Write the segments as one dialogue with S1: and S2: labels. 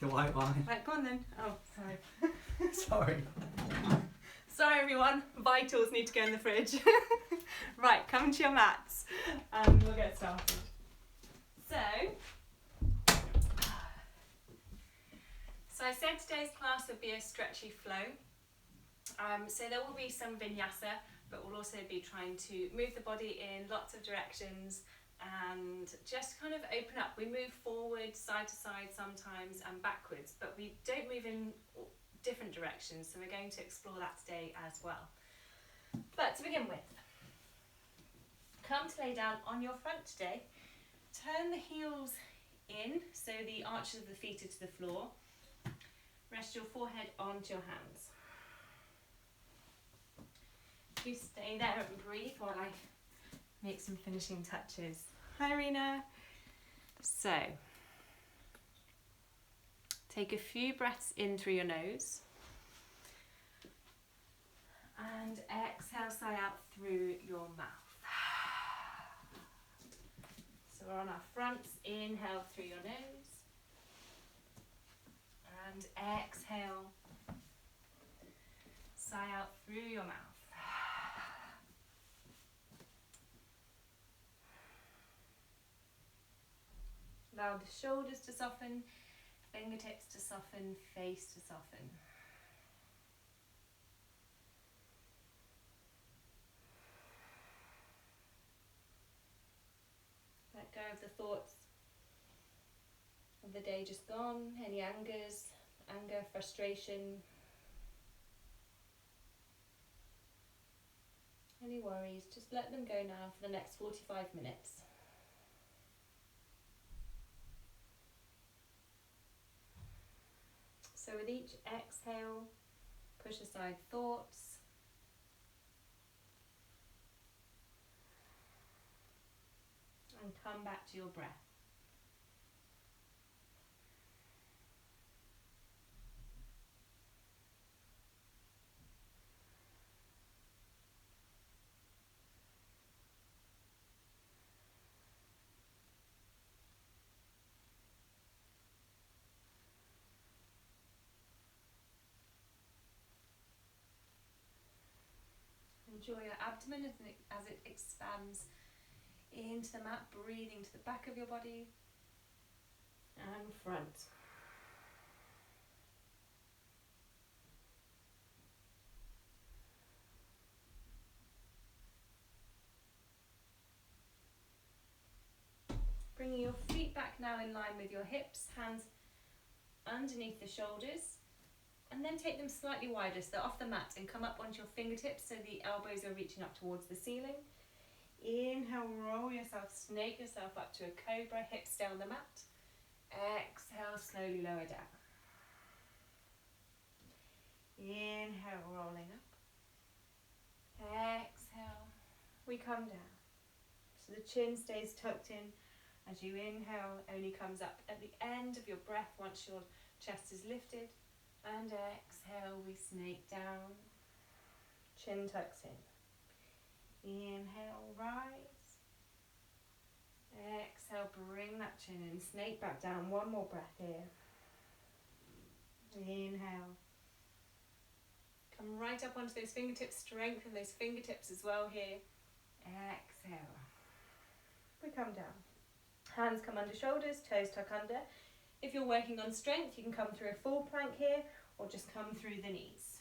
S1: white wine.
S2: Right, go on then. Oh, sorry.
S1: Sorry.
S2: Sorry everyone, vitals need to go in the fridge. Right, come to your mats and we'll get started. So I said today's class would be a stretchy flow. So there will be some vinyasa, but we'll also be trying to move the body in lots of directions and just kind of open up. We move forward, side to side sometimes, and backwards, but we don't move in different directions, so we're going to explore that today as well. But to begin with, come to lay down on your front today. Turn the heels in, so the arches of the feet are to the floor. Rest your forehead onto your hands. You stay there and breathe while I make some finishing touches. Hi Rena. So, take a few breaths in through your nose and exhale, sigh out through your mouth. So we're on our fronts. Inhale through your nose and exhale, sigh out through your mouth. Allow the shoulders to soften, fingertips to soften, face to soften. Let go of the thoughts of the day just gone, any anger, frustration, any worries. Just let them go now for the next 45 minutes. So with each exhale, push aside thoughts. And come back to your breath. Enjoy your abdomen as it expands into the mat, breathing to the back of your body and front. Bringing your feet back now in line with your hips, hands underneath the shoulders. And then take them slightly wider so they're off the mat and come up onto your fingertips so the elbows are reaching up towards the ceiling. Inhale, roll yourself, snake yourself up to a cobra, hips down the mat. Exhale, slowly lower down. Inhale, rolling up. Exhale, we come down. So the chin stays tucked in as you inhale, only comes up at the end of your breath once your chest is lifted. And exhale, we snake down, chin tucks in. Inhale, rise. Exhale, bring that chin in, snake back down. One more breath here. Inhale. Come right up onto those fingertips, strengthen those fingertips as well here. Exhale. We come down. Hands come under shoulders, toes tuck under. If you're working on strength, you can come through a full plank here or just come through the knees.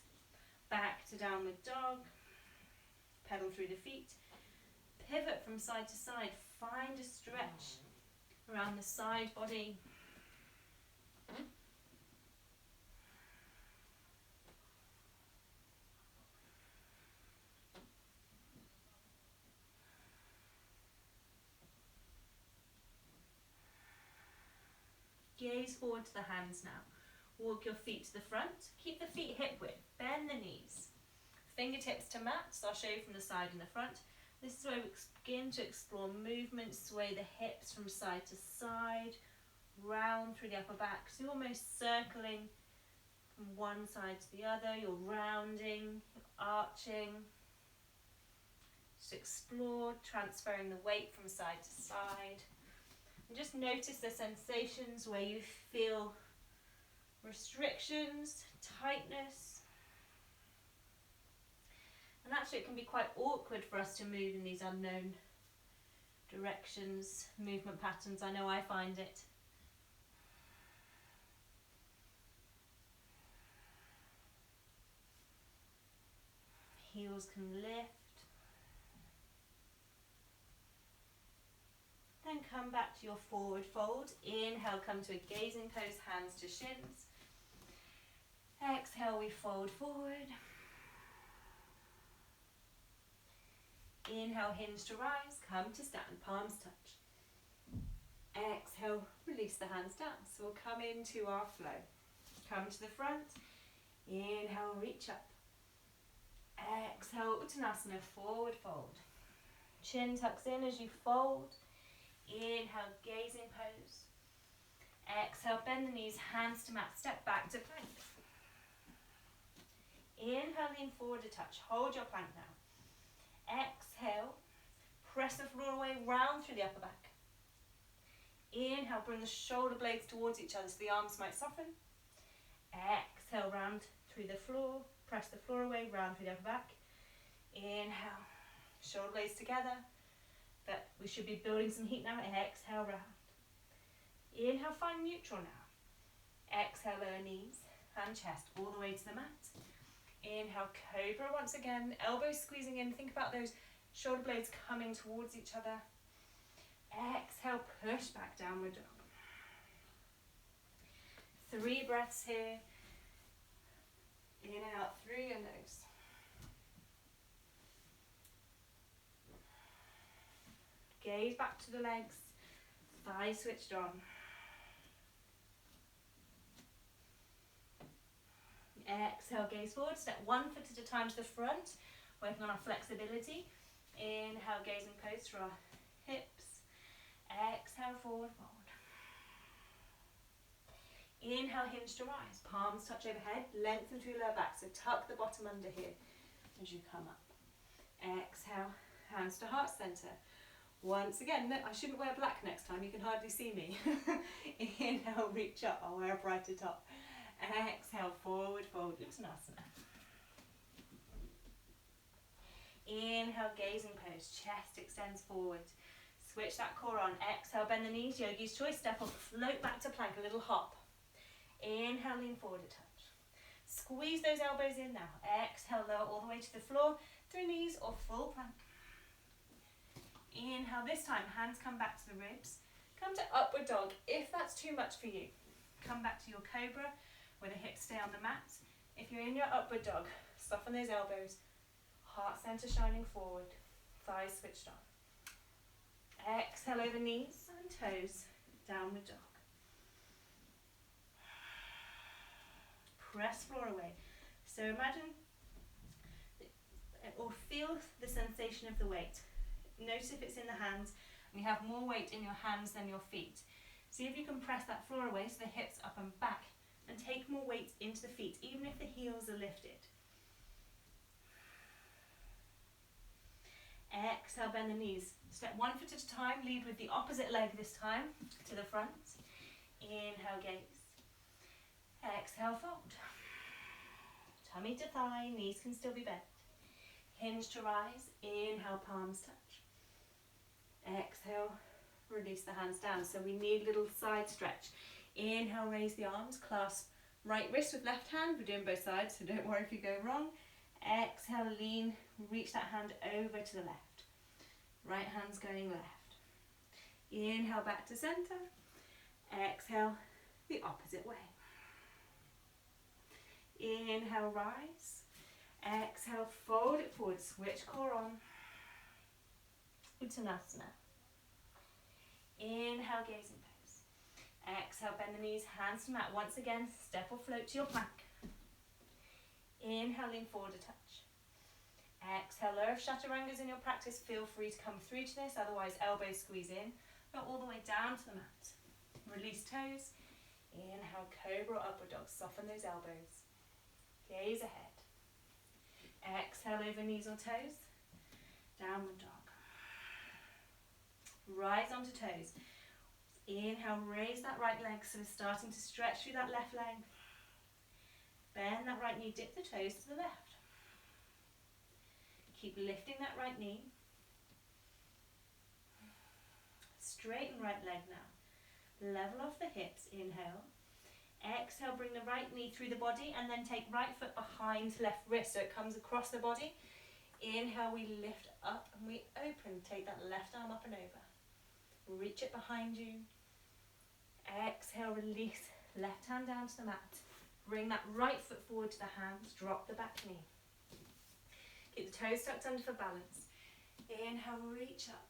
S2: Back to downward dog. Pedal through the feet. Pivot from side to side. Find a stretch around the side body. Gaze forward to the hands now. Walk your feet to the front. Keep the feet hip width. Bend the knees. Fingertips to mat. So I'll show you from the side and the front. This is where we begin to explore movement. Sway the hips from side to side. Round through the upper back. So you're almost circling from one side to the other. You're rounding, arching. Just explore transferring the weight from side to side. And just notice the sensations where you feel restrictions, tightness. And actually it can be quite awkward for us to move in these unknown directions, movement patterns. I know I find it. Heels can lift. Then come back to your forward fold. Inhale, come to a gazing pose, hands to shins. Exhale, we fold forward. Inhale, hinge to rise, come to stand, palms touch. Exhale, release the hands down. So we'll come into our flow. Come to the front. Inhale, reach up. Exhale, Uttanasana, forward fold. Chin tucks in as you fold. Inhale, gazing pose. Exhale, bend the knees, hands to mat, step back to plank. Inhale, lean forward a touch, hold your plank now. Exhale, press the floor away, round through the upper back. Inhale, bring the shoulder blades towards each other so the arms might soften. Exhale, round through the floor, press the floor away, round through the upper back. Inhale, shoulder blades together, but we should be building some heat now. Exhale, round. Inhale, find neutral now. Exhale, lower knees and chest all the way to the mat. Inhale, cobra once again, elbows squeezing in. Think about those shoulder blades coming towards each other. Exhale, push back, downward dog. 3 breaths here. In and out through your nose. Gaze back to the legs, thighs switched on. Exhale, gaze forward, step 1 foot at a time to the front, working on our flexibility. Inhale, gazing pose through our hips. Exhale, forward fold. Inhale, hinge to rise, palms touch overhead, lengthen through lower back, so tuck the bottom under here as you come up. Exhale, hands to heart center. Once again, no, I shouldn't wear black next time, you can hardly see me. Inhale, reach up, I'll wear a brighter top. Exhale, forward fold, Uttanasana. Inhale, gazing pose, chest extends forward. Switch that core on. Exhale, bend the knees, yogi's choice, step up, float back to plank, a little hop. Inhale, lean forward a touch. Squeeze those elbows in now. Exhale, lower all the way to the floor, through knees or full plank. Inhale, this time, hands come back to the ribs. Come to upward dog. If that's too much for you, come back to your cobra, where the hips stay on the mat. If you're in your upward dog, soften those elbows. Heart center shining forward. Thighs switched on. Exhale over knees and toes. Downward dog. Press floor away. So imagine or feel the sensation of the weight. Notice if it's in the hands. And you have more weight in your hands than your feet. See if you can press that floor away so the hips up and back. And take more weight into the feet, even if the heels are lifted. Exhale, bend the knees. Step 1 foot at a time, lead with the opposite leg this time, to the front. Inhale, gaze. Exhale, fold. Tummy to thigh, knees can still be bent. Hinge to rise, inhale, palms touch. Exhale, release the hands down. So we need a little side stretch. Inhale, raise the arms, clasp right wrist with left hand. We're doing both sides, so don't worry if you go wrong. Exhale, lean, reach that hand over to the left. Right hand's going left. Inhale, back to center. Exhale, the opposite way. Inhale, rise. Exhale, fold it forward, switch core on. Uttanasana. Inhale, gazing pose. Exhale, bend the knees, hands to mat. Once again, step or float to your plank. Inhale, lean forward a touch. Exhale, lower if chaturangas in your practice, feel free to come through to this, otherwise elbows squeeze in. Not all the way down to the mat. Release toes. Inhale, cobra or upward dog, soften those elbows. Gaze ahead. Exhale over knees or toes. Downward dog. Rise onto toes. Inhale, raise that right leg, so we're starting to stretch through that left leg. Bend that right knee, dip the toes to the left. Keep lifting that right knee. Straighten right leg now. Level off the hips, inhale. Exhale, bring the right knee through the body and then take right foot behind left wrist so it comes across the body. Inhale, we lift up and we open. Take that left arm up and over. Reach it behind you. Exhale, release. Left hand down to the mat. Bring that right foot forward to the hands. Drop the back knee. Keep the toes tucked under for balance. Inhale, reach up.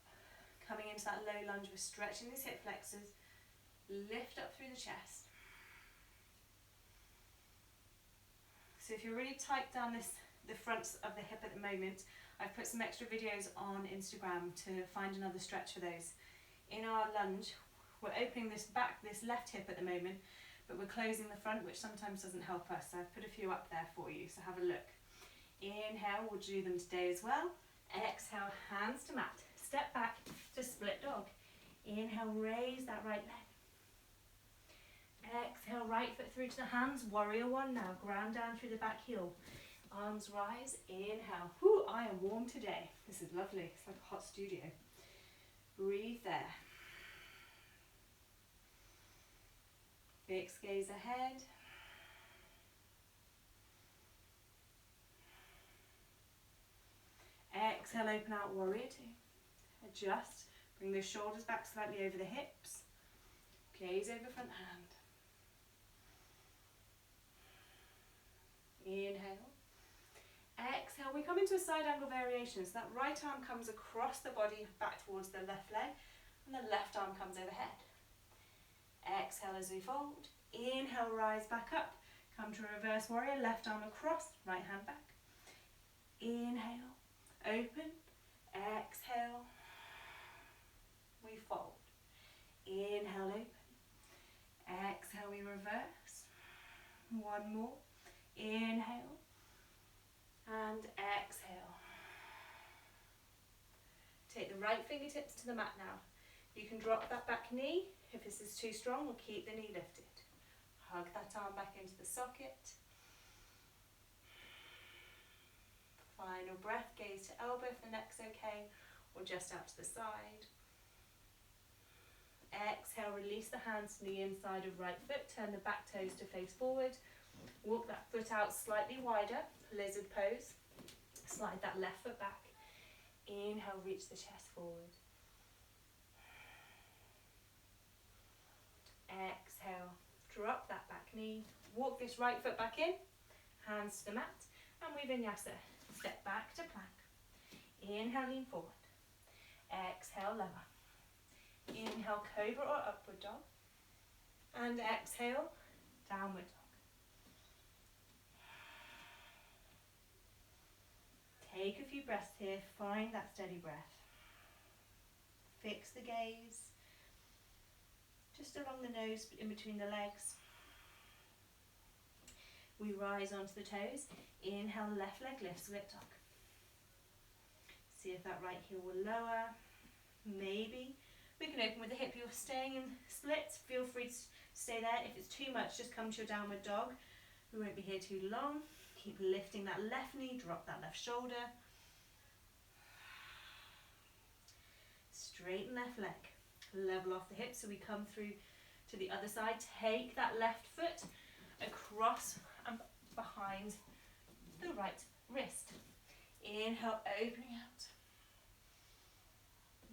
S2: Coming into that low lunge, we're stretching these hip flexors. Lift up through the chest. So if you're really tight down the fronts of the hip at the moment, I've put some extra videos on Instagram to find another stretch for those. In our lunge, we're opening this left hip at the moment, but we're closing the front, which sometimes doesn't help us. So I've put a few up there for you, so have a look. Inhale, we'll do them today as well. Exhale, hands to mat. Step back to split dog. Inhale, raise that right leg. Exhale, right foot through to the hands. Warrior one now. Ground down through the back heel. Arms rise. Inhale. Whew, I am warm today. This is lovely. It's like a hot studio. Breathe there. Fixed gaze ahead. Exhale, open out, warrior two. Adjust. Bring those shoulders back slightly over the hips. Gaze over front hand. Inhale. Exhale, we come into a side angle variation. So that right arm comes across the body back towards the left leg and the left arm comes overhead. Exhale as we fold. Inhale, rise back up. Come to reverse warrior, left arm across, right hand back. Inhale, open. Exhale, we fold. Inhale, open. Exhale, we reverse. One more. Inhale and exhale. Take the right fingertips to the mat now. You can drop that back knee. If this is too strong, we'll keep the knee lifted. Hug that arm back into the socket. Final breath, gaze to elbow if the neck's okay, or just out to the side. Exhale, release the hands to the inside of right foot. Turn the back toes to face forward. Walk that foot out slightly wider, lizard pose. Slide that left foot back. Inhale, reach the chest forward. Exhale, drop that back knee. Walk this right foot back in, hands to the mat, and we vinyasa. Step back to plank. Inhale, lean forward. Exhale, lower. Inhale, cobra or upward dog. And exhale, downward dog. Take a few breaths here, find that steady breath. Fix the gaze, just along the nose, in between the legs. We rise onto the toes. Inhale, left leg lift, split dog. See if that right heel will lower. Maybe we can open with the hip. You're staying in splits, feel free to stay there. If it's too much, just come to your downward dog. We won't be here too long. Keep lifting that left knee, drop that left shoulder. Straighten left leg. Level off the hips so we come through to the other side. Take that left foot across and behind the right wrist. Inhale, opening out.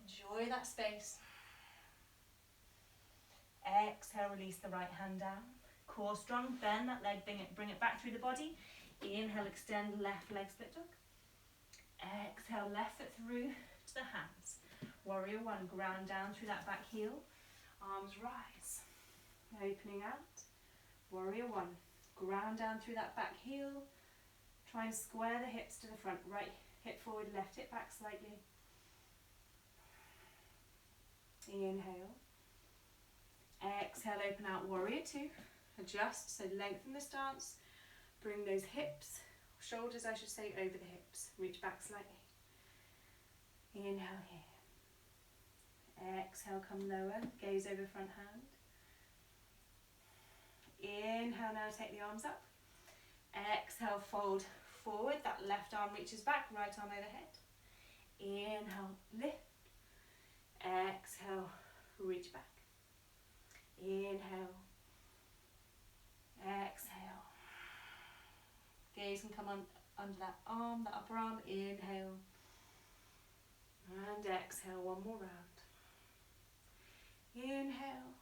S2: Enjoy that space. Exhale, release the right hand down. Core strong, bend that leg, bring it back through the body. Inhale, extend left leg split dog. Exhale, left foot through to the hands. Warrior one, ground down through that back heel. Arms rise. Opening out. Warrior one, ground down through that back heel. Try and square the hips to the front. Right hip forward, left hip back slightly. Inhale. Exhale, open out, warrior two. Adjust, so lengthen the stance. Bring those hips, shoulders I should say, over the hips. Reach back slightly. Inhale here. Exhale, come lower, gaze over front hand. Inhale, now take the arms up. Exhale, fold forward. That left arm reaches back, right arm overhead. Inhale, lift. Exhale, reach back. Inhale. Exhale. Gaze can come on under that arm, that upper arm. Inhale. And exhale, one more round. Inhale.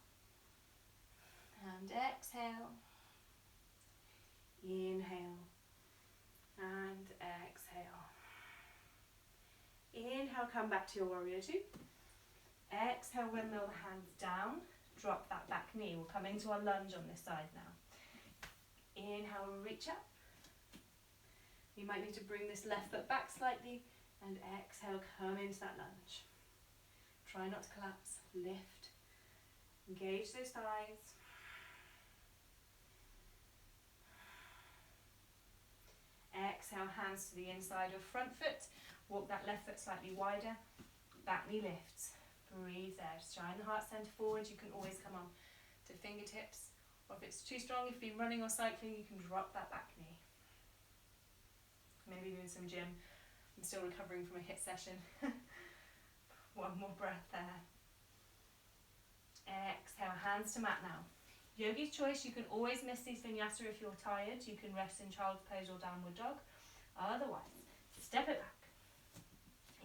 S2: And exhale. Inhale. And exhale. Inhale, come back to your warrior two. Exhale, windmill the hands down. Drop that back knee. We'll come into our lunge on this side now. Inhale, reach up. You might need to bring this left foot back slightly. And exhale, come into that lunge. Try not to collapse. Lift. Engage those thighs. Exhale, hands to the inside of front foot. Walk that left foot slightly wider. Back knee lifts. Breathe there. Shine the heart centre forward. You can always come on to fingertips. Or if it's too strong, if you've been running or cycling, you can drop that back knee. Maybe doing some gym. I'm still recovering from a HIIT session. One more breath there. Exhale, hands to mat now. Yogi's choice, you can always miss these vinyasa if you're tired. You can rest in child's pose or downward dog. Otherwise, step it back.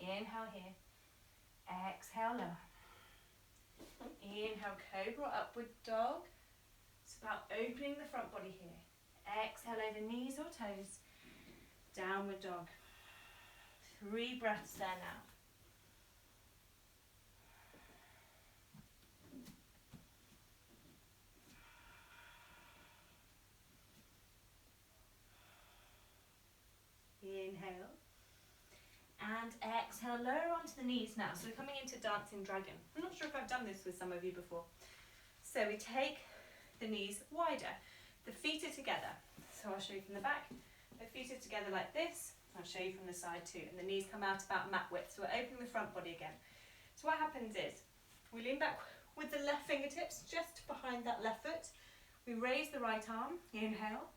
S2: Inhale here. Exhale, lower. Inhale, cobra, upward dog. It's about opening the front body here. Exhale over knees or toes. Downward dog. 3 breaths there now. Inhale. And exhale, lower onto the knees now. So we're coming into dancing dragon. I'm not sure if I've done this with some of you before. So we take the knees wider. The feet are together. So I'll show you from the back. The feet are together like this. I'll show you from the side too. And the knees come out about mat width. So we're opening the front body again. So what happens is, we lean back with the left fingertips just behind that left foot. We raise the right arm, inhale.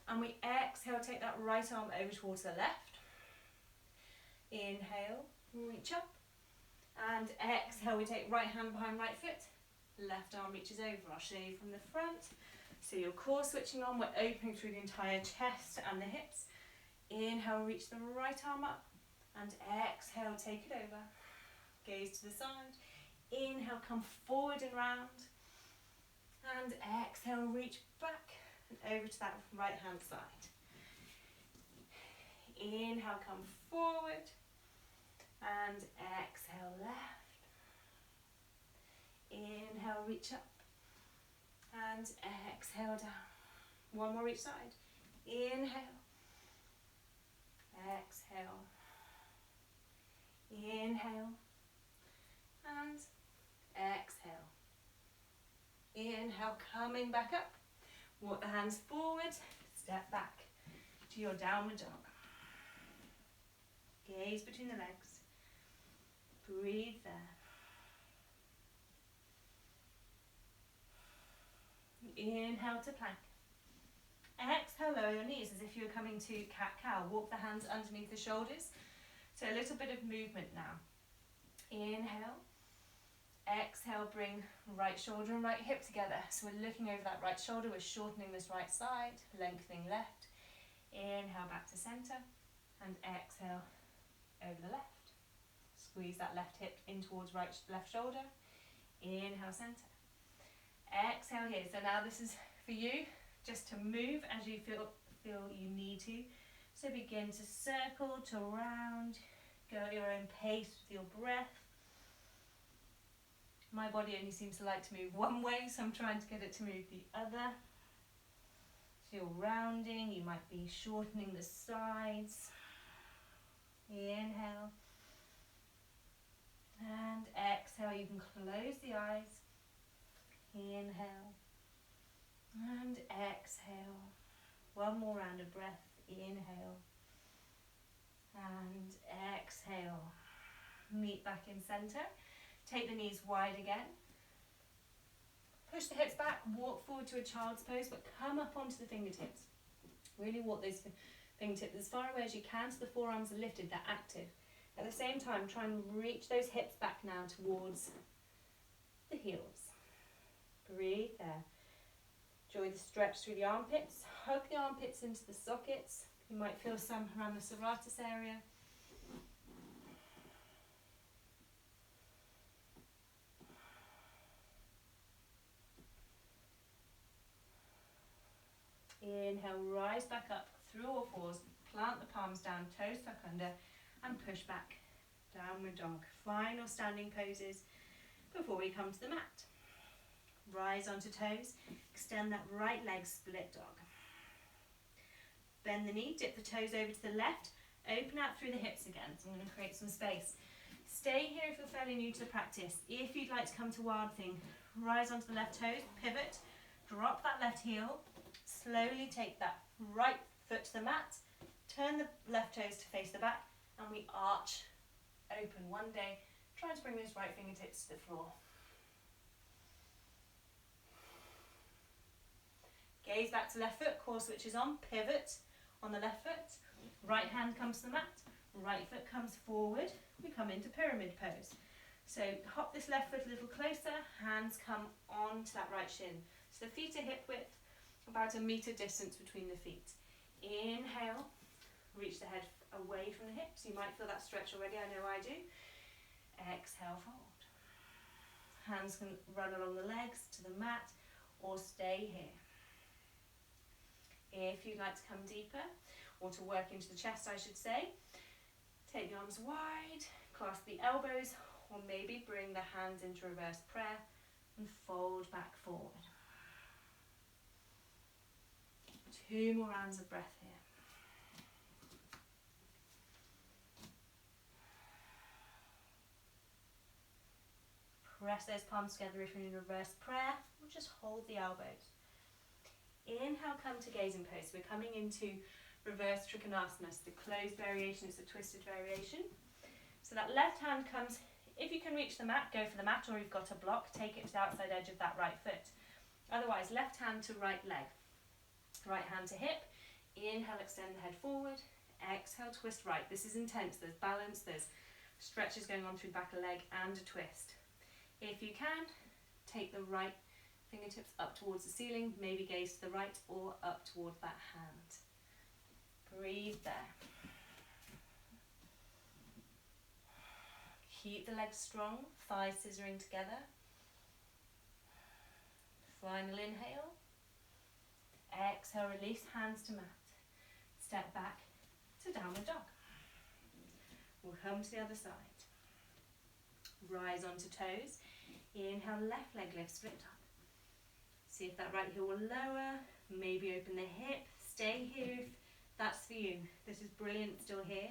S2: And we exhale, take that right arm over towards the left. Inhale, reach up. And exhale, we take right hand behind right foot. Left arm reaches over. I'll show you from the front. So your core switching on, we're opening through the entire chest and the hips. Inhale, reach the right arm up. And exhale, take it over. Gaze to the side. Inhale, come forward and round. And exhale, reach back and over to that right hand side. Inhale, come forward. And exhale, left. Inhale, reach up. And exhale down. One more each side. Inhale. Exhale. Inhale. And exhale. Inhale, coming back up. Walk the hands forward. Step back to your downward dog. Gaze between the legs. Breathe there. Inhale to plank. Exhale, lower your knees as if you're coming to cat-cow. Walk the hands underneath the shoulders. So a little bit of movement now. Inhale. Exhale, bring right shoulder and right hip together. So we're looking over that right shoulder. We're shortening this right side, lengthening left. Inhale, back to center. And exhale, over the left. Squeeze that left hip in towards left shoulder. Inhale, center. Exhale here. So now this is for you, just to move as you feel you need to. So begin to circle, to round, go at your own pace with your breath. My body only seems to like to move one way, so I'm trying to get it to move the other. So you're rounding, you might be shortening the sides. Inhale. And exhale, you can close the eyes. Inhale. And exhale. One more round of breath. Inhale. And exhale. Meet back in center. Take the knees wide again. Push the hips back, walk forward to a child's pose, but come up onto the fingertips. Really walk those fingertips as far away as you can so the forearms are lifted, they're active. At the same time, try and reach those hips back now towards the heels. Breathe there. Enjoy the stretch through the armpits. Hug the armpits into the sockets. You might feel some around the serratus area. Inhale, rise back up through all fours. Plant the palms down, toes tuck under, and push back. Downward dog. Final standing poses before we come to the mat. Rise onto toes. Extend that right leg, split dog. Bend the knee, dip the toes over to the left. Open out through the hips again. So I'm going to create some space. Stay here if you're fairly new to the practice. If you'd like to come to Wild Thing, rise onto the left toes, pivot, drop that left heel. Slowly take that right foot to the mat, turn the left toes to face the back, and we arch open. One day, try to bring those right fingertips to the floor. Gaze back to left foot, core switches on, pivot on the left foot, right hand comes to the mat, right foot comes forward, we come into pyramid pose. So hop this left foot a little closer, hands come onto that right shin. So the feet are hip width, about a metre distance between the feet. Inhale, reach the head away from the hips. You might feel that stretch already, I know I do. Exhale, fold. Hands can run along the legs to the mat or stay here. If you'd like to come deeper, or to work into the chest I should say, take the arms wide, clasp the elbows, or maybe bring the hands into reverse prayer and fold back forward. 2 more rounds of breath here. Press those palms together if you're in reverse prayer, or just hold the elbows. Inhale, come to gazing pose. We're coming into reverse trikonasana, so the closed variation is the twisted variation. So that left hand comes, if you can reach the mat, go for the mat, or you've got a block, take it to the outside edge of that right foot. Otherwise, left hand to right leg. Right hand to hip. Inhale, extend the head forward. Exhale, twist right. This is intense. There's balance, there's stretches going on through the back of the leg and a twist. If you can, take the right fingertips up towards the ceiling, maybe gaze to the right or up towards that hand. Breathe there. Keep the legs strong, thighs scissoring together. Final inhale. Exhale, release, hands to mat. Step back to downward dog. We'll come to the other side. Rise onto toes. Inhale, left leg lift, split up. See if that right heel will lower. Maybe open the hip. Stay here if that's for you. This is brilliant, still here.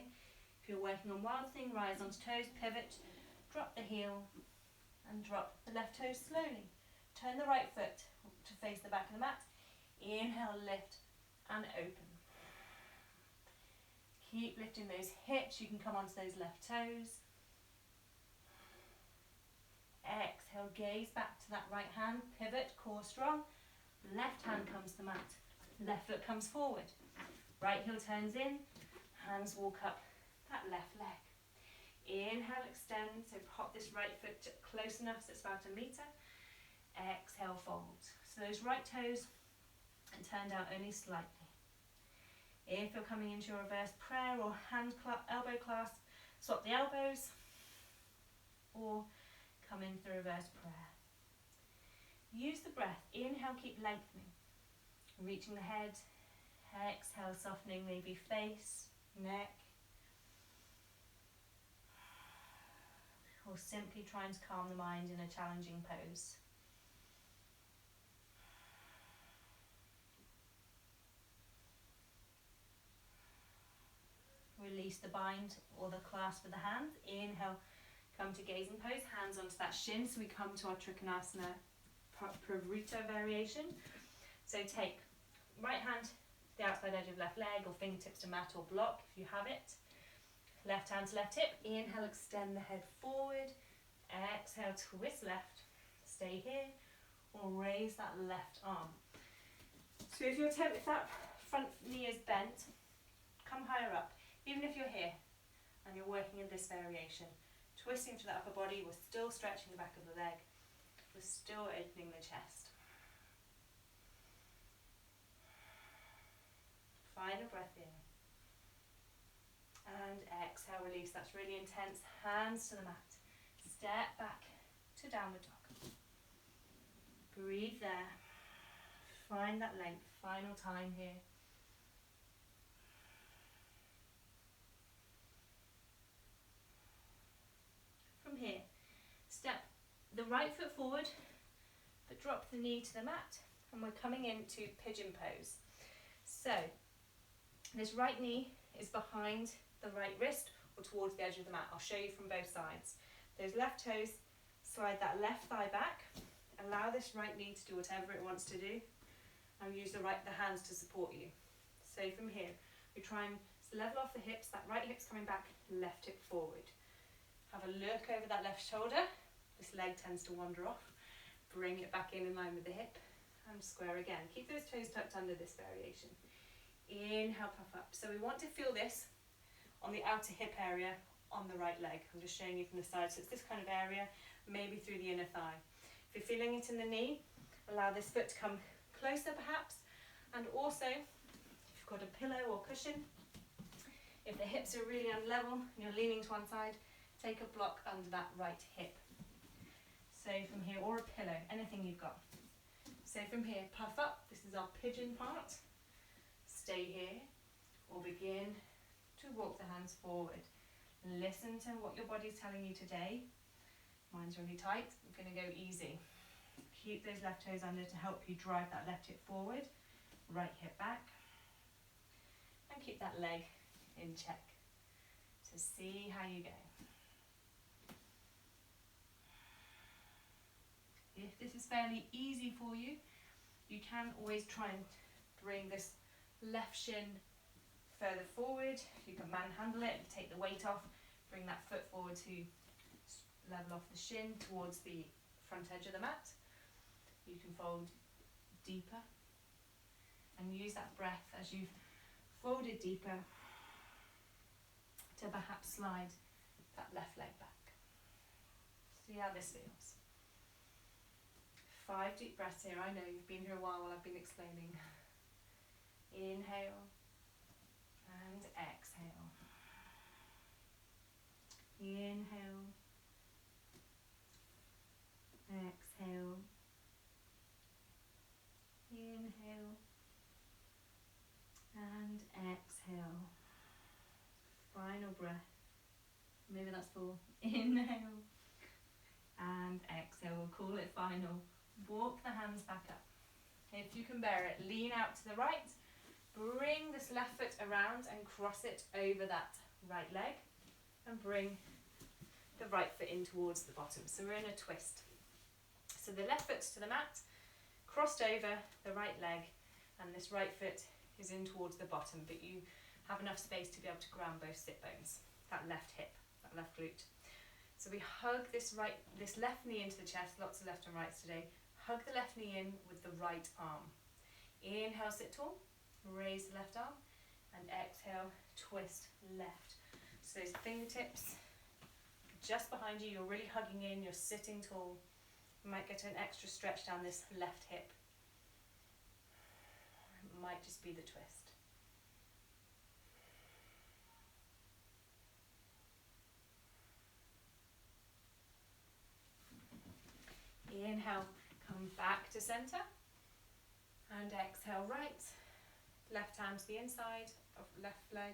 S2: If you're working on Wild Thing, rise onto toes, pivot, drop the heel, and drop the left toe slowly. Turn the right foot to face the back of the mat. Inhale, lift and open. Keep lifting those hips. You can come onto those left toes. Exhale, gaze back to that right hand. Pivot, core strong. Left hand comes to the mat. Left foot comes forward. Right heel turns in. Hands walk up that left leg. Inhale, extend. So pop this right foot close enough so it's about a metre. Exhale, fold. So those right toes and turned out only slightly. If you're coming into your reverse prayer or elbow clasp, swap the elbows or come into the reverse prayer. Use the breath. Inhale, keep lengthening, reaching the head. Exhale, softening maybe face, neck, or simply trying to calm the mind in a challenging pose. Release the bind or the clasp of the hand. Inhale, come to gazing pose, hands onto that shin. So we come to our Trikonasana Pravrita variation. So take right hand to the outside edge of left leg or fingertips to mat or block if you have it. Left hand to left hip. Inhale, extend the head forward. Exhale, twist left. Stay here or raise that left arm. So if that front knee is bent, come higher up. Even if you're here and you're working in this variation, twisting to the upper body, we're still stretching the back of the leg. We're still opening the chest. Final breath in. And exhale, release. That's really intense. Hands to the mat. Step back to downward dog. Breathe there. Find that length. Final time here. From here, step the right foot forward, but drop the knee to the mat, and we're coming into Pigeon Pose. So, this right knee is behind the right wrist or towards the edge of the mat. I'll show you from both sides. Those left toes, slide that left thigh back, allow this right knee to do whatever it wants to do, and use the hands to support you. So from here, we try and level off the hips, that right hip's coming back, left hip forward. Have a look over that left shoulder. This leg tends to wander off. Bring it back in line with the hip and square again. Keep those toes tucked under this variation. Inhale, puff up. So we want to feel this on the outer hip area on the right leg. I'm just showing you from the side. So it's this kind of area, maybe through the inner thigh. If you're feeling it in the knee, allow this foot to come closer perhaps. And also, if you've got a pillow or cushion, if the hips are really unlevel and you're leaning to one side, take a block under that right hip. So from here, or a pillow, anything you've got. So from here, puff up. This is our pigeon part. Stay here, or begin to walk the hands forward. Listen to what your body's telling you today. Mine's really tight. I'm going to go easy. Keep those left toes under to help you drive that left hip forward, right hip back, and keep that leg in check. So see how you go. If this is fairly easy for you, you can always try and bring this left shin further forward. You can manhandle it, take the weight off, bring that foot forward to level off the shin towards the front edge of the mat. You can fold deeper and use that breath as you've folded deeper to perhaps slide that left leg back. See how this feels. 5 deep breaths here. I know you've been here a while I've been explaining. Inhale and exhale. Inhale. Exhale. Inhale and exhale. Final breath. Maybe that's full. Inhale and exhale. We'll call it final. Walk the hands back up. If you can bear it, lean out to the right. Bring this left foot around and cross it over that right leg. And bring the right foot in towards the bottom. So we're in a twist. So the left foot's to the mat, crossed over the right leg, and this right foot is in towards the bottom, but you have enough space to be able to ground both sit bones, that left hip, that left glute. So we hug this left knee into the chest, lots of left and rights today. Hug the left knee in with the right arm. Inhale, sit tall, raise the left arm, and exhale, twist left. So those fingertips just behind you, you're really hugging in, you're sitting tall. You might get an extra stretch down this left hip. It might just be the twist. Inhale, come back to center. And exhale, right. Left hand to the inside of left leg,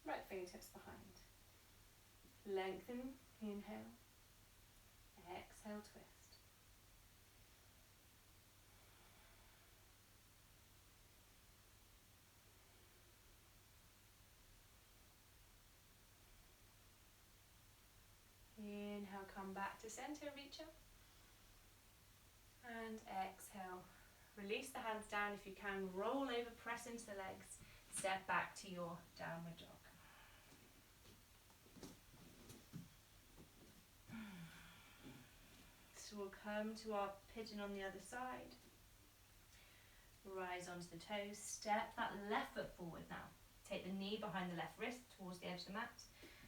S2: right fingertips behind. Lengthen, inhale. Exhale, twist. Inhale, come back to center, reach up. And exhale. Release the hands down if you can. Roll over, press into the legs. Step back to your downward dog. So we'll come to our pigeon on the other side. Rise onto the toes, step that left foot forward now. Take the knee behind the left wrist towards the edge of the mat.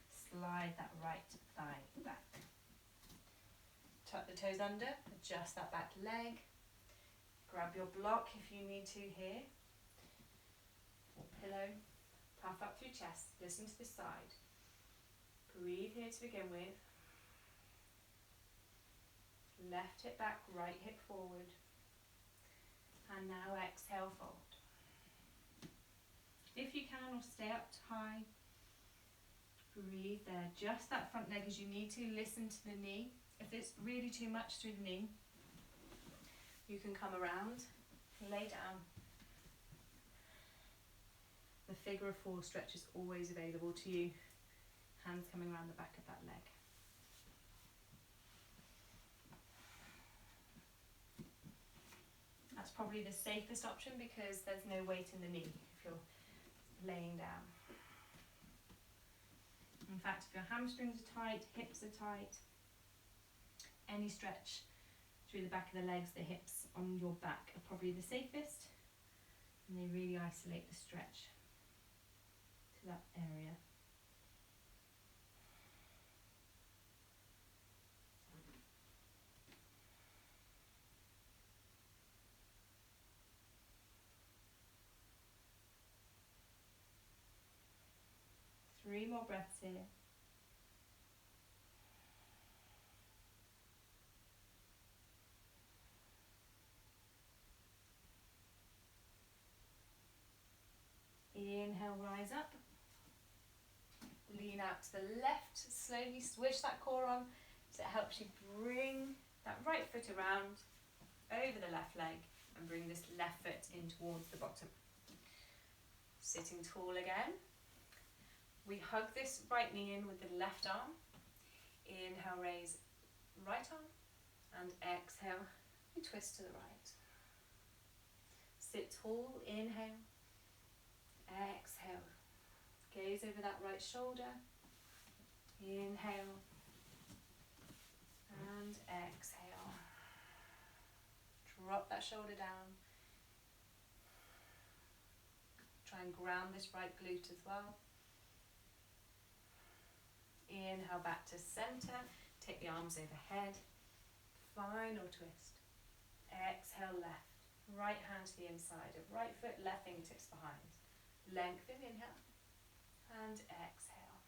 S2: Slide that right thigh back. Tuck the toes under, adjust that back leg. Grab your block if you need to here. Or pillow. Puff up through chest, listen to the side. Breathe here to begin with. Left hip back, right hip forward. And now exhale, fold. If you can, or stay up high. Breathe there. Just that front leg as you need to. Listen to the knee. If it's really too much through the knee, you can come around, lay down. The figure of four stretch is always available to you. Hands coming around the back of that leg. That's probably the safest option because there's no weight in the knee if you're laying down. In fact, if your hamstrings are tight, hips are tight, any stretch through the back of the legs, the hips on your back are probably the safest, and they really isolate the stretch to that area. Three more breaths here. Inhale, rise up. Lean out to the left. Slowly switch that core on so it helps you bring that right foot around over the left leg and bring this left foot in towards the bottom. Sitting tall again. We hug this right knee in with the left arm. Inhale, raise right arm, and exhale, we twist to the right. Sit tall, inhale, exhale. Gaze over that right shoulder. Inhale, and exhale. Drop that shoulder down. Try and ground this right glute as well. Inhale back to center, take the arms overhead, final twist. Exhale left, right hand to the inside of right foot, left fingertips behind. Lengthen, inhale, and exhale.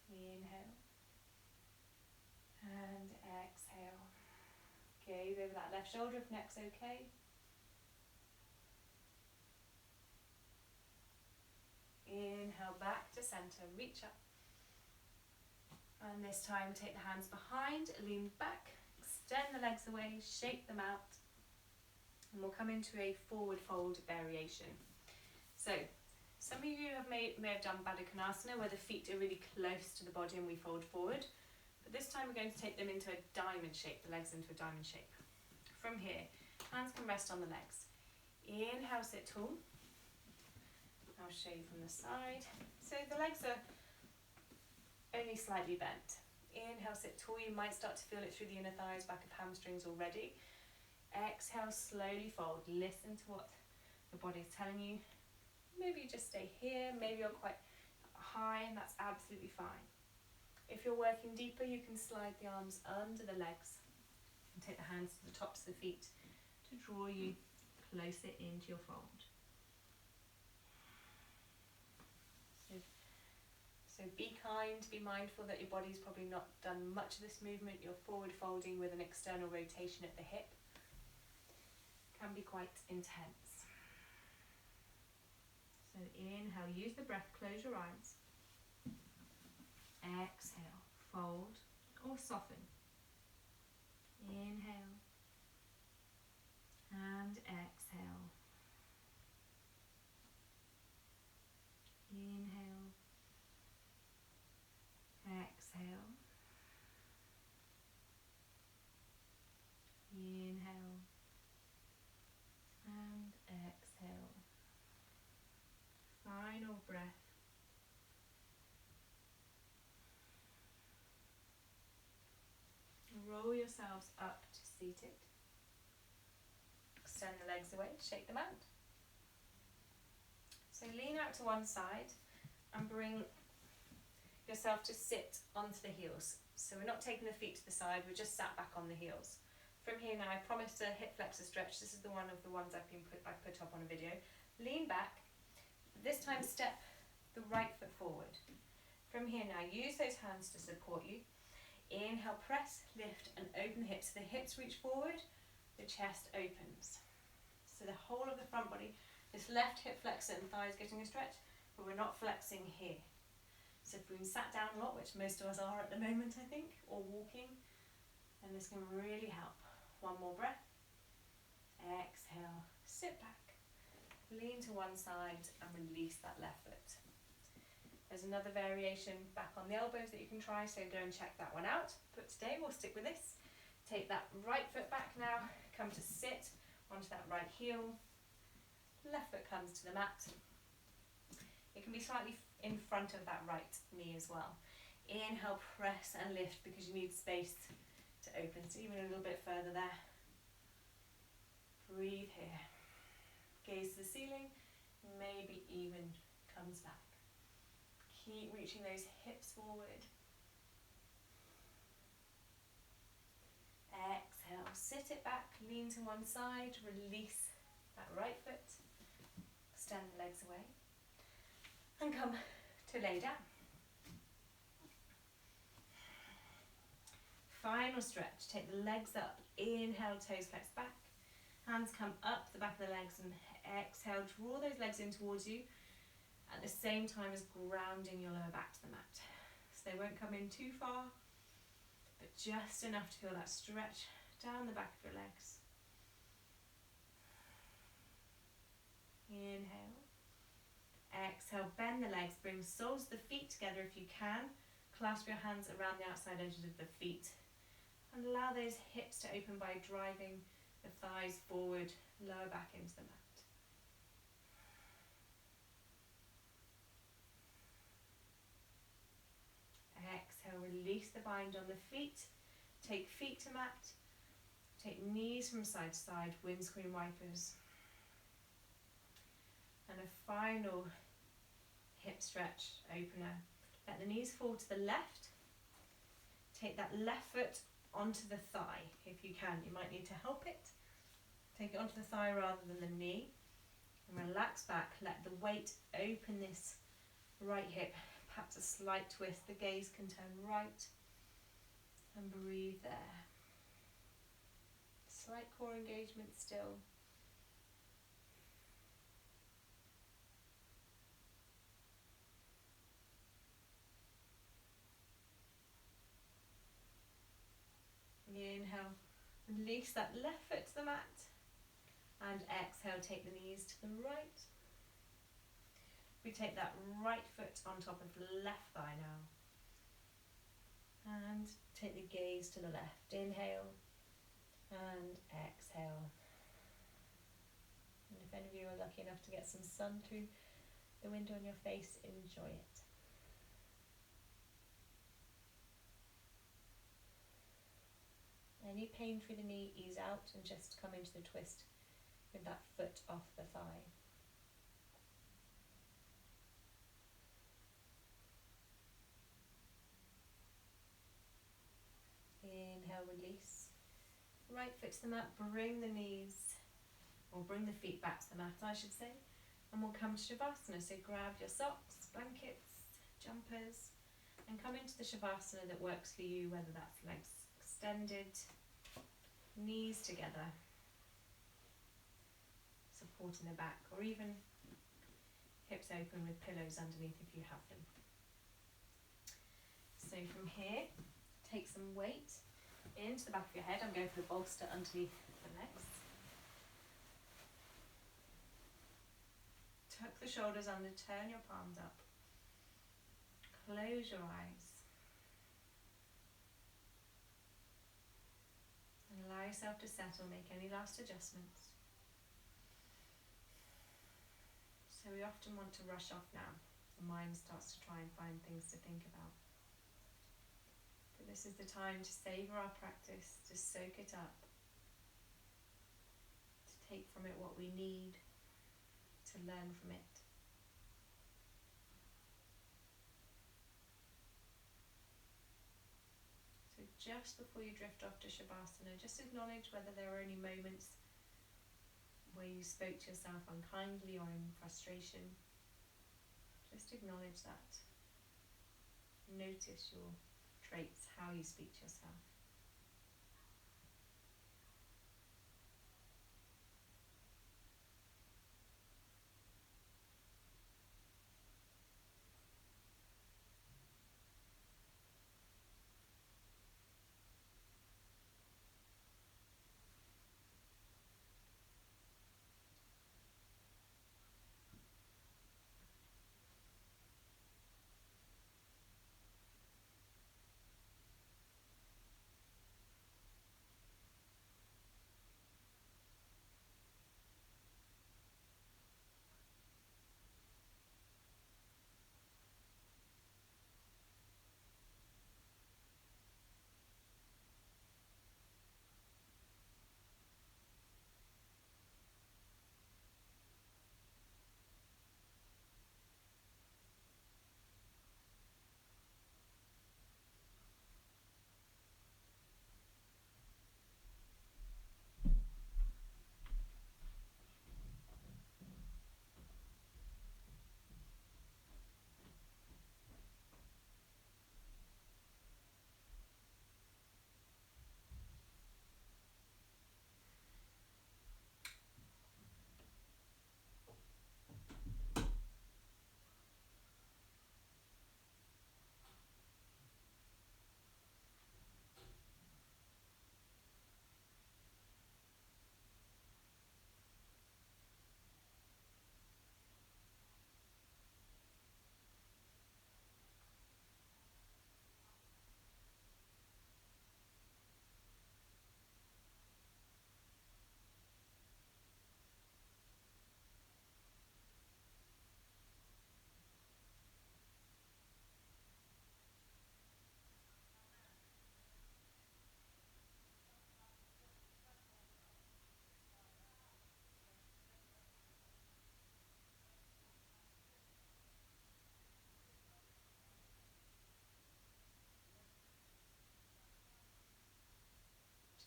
S2: Inhale, and exhale. Gaze over that left shoulder if neck's okay. Inhale back to center, reach up. And this time take the hands behind, lean back, extend the legs away, shake them out. And we'll come into a forward fold variation. So, some of you may have done Baddha Konasana where the feet are really close to the body and we fold forward. But this time we're going to take them into a diamond shape, the legs into a diamond shape. From here, hands can rest on the legs. Inhale, sit tall. I'll show you from the side. So the legs are only slightly bent. Inhale, sit tall. You might start to feel it through the inner thighs, back of hamstrings already. Exhale, slowly fold. Listen to what the body's telling you. Maybe you just stay here. Maybe you're quite high, and that's absolutely fine. If you're working deeper, you can slide the arms under the legs and take the hands to the tops of the feet to draw you closer into your fold. So be kind, be mindful that your body's probably not done much of this movement. You're forward folding with an external rotation at the hip. Can be quite intense. So inhale, use the breath, close your eyes. Exhale, fold or soften. Inhale and exhale. Inhale. Exhale. Inhale. And exhale. Final breath. Roll yourselves up to seated. Extend the legs away, shake them out. So lean out to one side and bring yourself to sit onto the heels. So we're not taking the feet to the side, we're just sat back on the heels. From here now, I promised a hip flexor stretch. This is the one of the ones I put up on a video. Lean back. This time step the right foot forward. From here now, use those hands to support you. Inhale, press, lift and open the hips. So the hips reach forward, the chest opens. So the whole of the front body, this left hip flexor and thighs getting a stretch, but we're not flexing here. So if we've been sat down a lot, which most of us are at the moment, I think, or walking, then this can really help. One more breath. Exhale, sit back, lean to one side and release that left foot. There's another variation back on the elbows that you can try, so go and check that one out. But today we'll stick with this. Take that right foot back now, come to sit onto that right heel. Left foot comes to the mat. It can be slightly in front of that right knee as well. Inhale, press and lift because you need space to open, so even a little bit further there. Breathe here. Gaze to the ceiling, maybe even comes back. Keep reaching those hips forward. Exhale, sit it back, lean to one side, release that right foot, extend the legs away, and come to lay down. Final stretch, take the legs up, inhale, toes flex back, hands come up the back of the legs and exhale, draw those legs in towards you at the same time as grounding your lower back to the mat. So they won't come in too far, but just enough to feel that stretch down the back of your legs. Inhale, exhale, bend the legs, bring soles of the feet together if you can, clasp your hands around the outside edges of the feet. And allow those hips to open by driving the thighs forward, lower back into the mat. Exhale, release the bind on the feet. Take feet to mat. Take knees from side to side, windscreen wipers. And a final hip stretch opener. Let the knees fall to the left. Take that left foot onto the thigh if you can. You might need to help it. Take it onto the thigh rather than the knee. And relax back. Let the weight open this right hip. Perhaps a slight twist. The gaze can turn right. And breathe there. Slight core engagement still. Inhale, release that left foot to the mat, and exhale, take the knees to the right. We take that right foot on top of the left thigh now, and take the gaze to the left. Inhale, and exhale. And if any of you are lucky enough to get some sun through the window on your face, enjoy it. Any pain through the knee, ease out and just come into the twist with that foot off the thigh. Inhale, release. Right foot to the mat, bring the knees, or bring the feet back to the mat, I should say. And we'll come to Shavasana. So grab your socks, blankets, jumpers, and come into the Shavasana that works for you, whether that's legs extended, knees together, supporting the back, or even hips open with pillows underneath if you have them. So from here, take some weight into the back of your head. I'm going for the bolster underneath the legs. Tuck the shoulders under, turn your palms up. Close your eyes. And allow yourself to settle, make any last adjustments. So we often want to rush off now. The mind starts to try and find things to think about. But this is the time to savour our practice, to soak it up, to take from it what we need to learn from it. So just before you drift off to Shavasana, just acknowledge whether there are any moments where you spoke to yourself unkindly or in frustration. Just acknowledge that. Notice your traits, how you speak to yourself.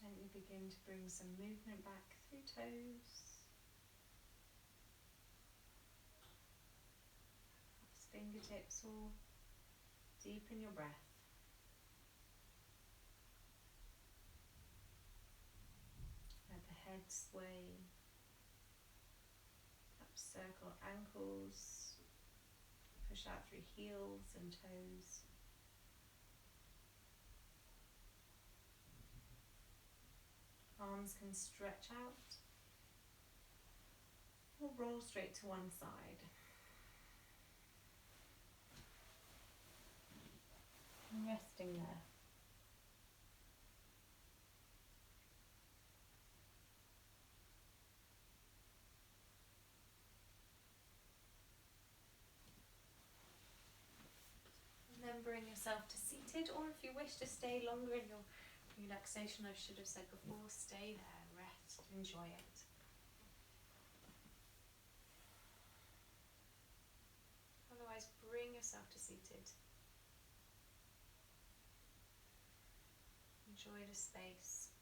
S2: Gently begin to bring some movement back through toes, perhaps fingertips, or deepen your breath. Let the head sway, perhaps circle ankles, push out through heels and toes. Arms can stretch out or roll straight to one side. And resting there. And then bring yourself to seated, or if you wish to stay longer in your relaxation, I should have said before, stay there, rest, enjoy it. Otherwise, bring yourself to seated. Enjoy the space.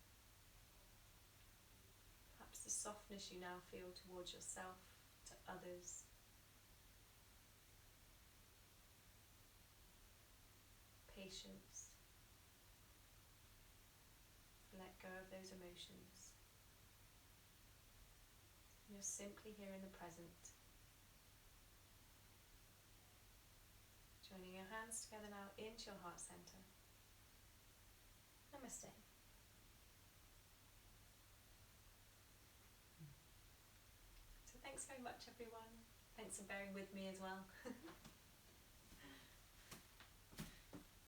S2: Perhaps the softness you now feel towards yourself, to others. Patience. Let go of those emotions. You're simply here in the present. Joining your hands together now into your heart center. Namaste. So thanks very much, everyone. Thanks for bearing with me as well.